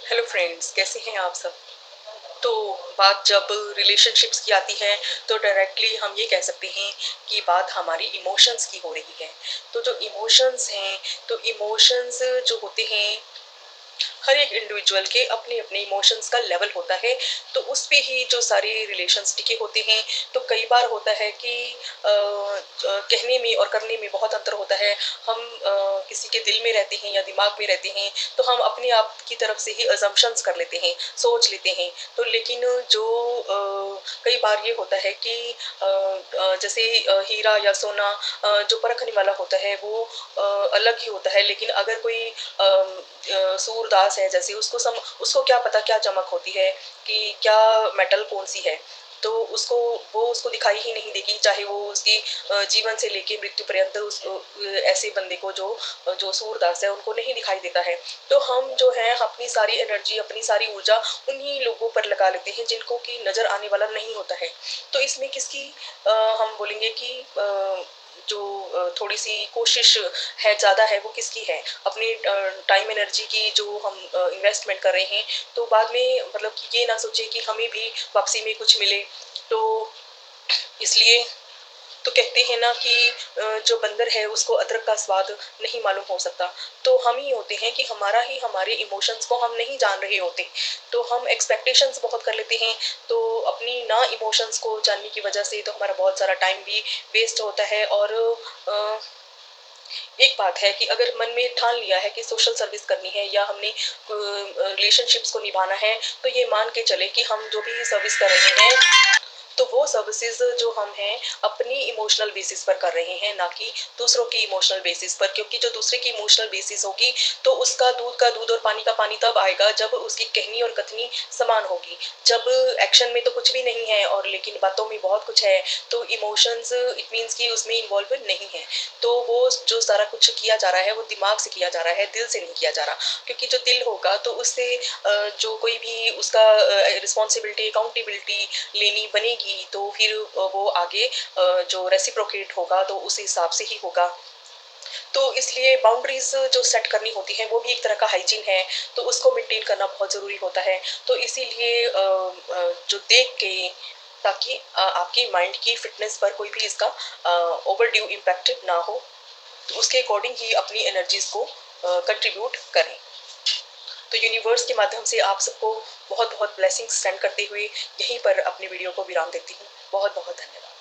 Hello friends, कैसे हैं आप सब। तो बात जब रिलेशनशिप्स की आती है तो डायरेक्टली हम ये कह सकते हैं कि बात हमारी इमोशंस की हो रही है। तो जो इमोशंस हैं, तो इमोशंस जो होते हैं, हर एक इंडिविजुअल के अपने अपने इमोशंस का लेवल होता है। तो उस पे ही जो सारे रिलेशंस टिके होते हैं। तो कई बार होता है कि कहने में और करने में बहुत अंतर होता है। हम किसी के दिल में रहते हैं या दिमाग में रहते हैं, तो हम अपने आप की तरफ से ही अजम्पशंस कर लेते हैं, सोच लेते हैं। तो लेकिन जो कई बार ये होता है कि जैसे हीरा या सोना, जो परखने वाला होता है वो अलग ही होता है। लेकिन अगर कोई सूरदास है, जैसे उसको क्या पता क्या चमक होती है, कि क्या मेटल कौन सी है। तो वो उसको दिखाई ही नहीं देगी, चाहे वो उसकी जीवन से लेके मृत्यु पर्यंत ऐसे बंदे को जो जो सूरदास है उनको नहीं दिखाई देता है। तो हम जो है अपनी सारी एनर्जी, अपनी सारी ऊर्जा उन्हीं लोगों पर लगा लेते हैं जिनको कि नजर आने वाला नहीं होता है। तो इसमें किसकी हम बोलेंगे कि जो थोड़ी-सी कोशिश है, ज़्यादा है, वो किसकी है? अपनी टाइम एनर्जी की जो हम इन्वेस्टमेंट कर रहे हैं, तो बाद में मतलब कि ये ना सोचें कि हमें भी वापसी में कुछ मिले। तो इसलिए तो कहते हैं ना कि जो बंदर है उसको अदरक का स्वाद नहीं मालूम हो सकता। तो हम ही होते हैं कि हमारा ही हमारे इमोशंस को हम नहीं जान रहे होते। तो हम एक्सपेक्टेशंस बहुत कर लेते हैं। तो अपनी ना इमोशंस को जानने की वजह से तो हमारा बहुत सारा टाइम भी वेस्ट होता है। और अ, एक बात है कि अगर मन में ठान लिया है कि सोशल सर्विस करनी है या हमने रिलेशनशिप्स को निभाना है, तो ये मान के चले कि हम जो भी सर्विस कर रहे हैं, तो वो सर्विसेज जो हम हैं अपनी इमोशनल बेसिस पर कर रहे हैं, ना कि दूसरों की इमोशनल बेसिस पर। क्योंकि जो दूसरे की इमोशनल बेसिस होगी, तो उसका दूध का दूध और पानी का पानी तब आएगा जब उसकी कहनी और कथनी समान होगी। जब एक्शन में तो कुछ भी नहीं है और लेकिन बातों में बहुत कुछ है, तो इमोशंस इट मीन्स कि उसमें इन्वॉल्व नहीं है। तो वो जो सारा कुछ किया जा रहा है वो दिमाग से किया जा रहा है, दिल से नहीं किया जा रहा। क्योंकि जो दिल होगा तो उससे जो कोई भी उसका रिस्पॉन्सिबिलिटी, अकाउंटेबिलिटी लेनी बनेगी, तो फिर वो आगे जो रेसिप्रोकेट होगा तो उस हिसाब से ही होगा। तो इसलिए बाउंड्रीज जो सेट करनी होती है वो भी एक तरह का हाइजीन है। तो उसको मेंटेन करना बहुत ज़रूरी होता है। तो इसीलिए जो देख के, ताकि आपकी माइंड की फिटनेस पर कोई भी इसका ओवरड्यू इम्पैक्ट ना हो, तो उसके अकॉर्डिंग ही अपनी एनर्जीज को कंट्रीब्यूट करें। तो यूनिवर्स के माध्यम से आप सबको बहुत बहुत ब्लेसिंग्स सेंड करते हुए यहीं पर अपनी वीडियो को विराम देती हूँ। बहुत बहुत धन्यवाद।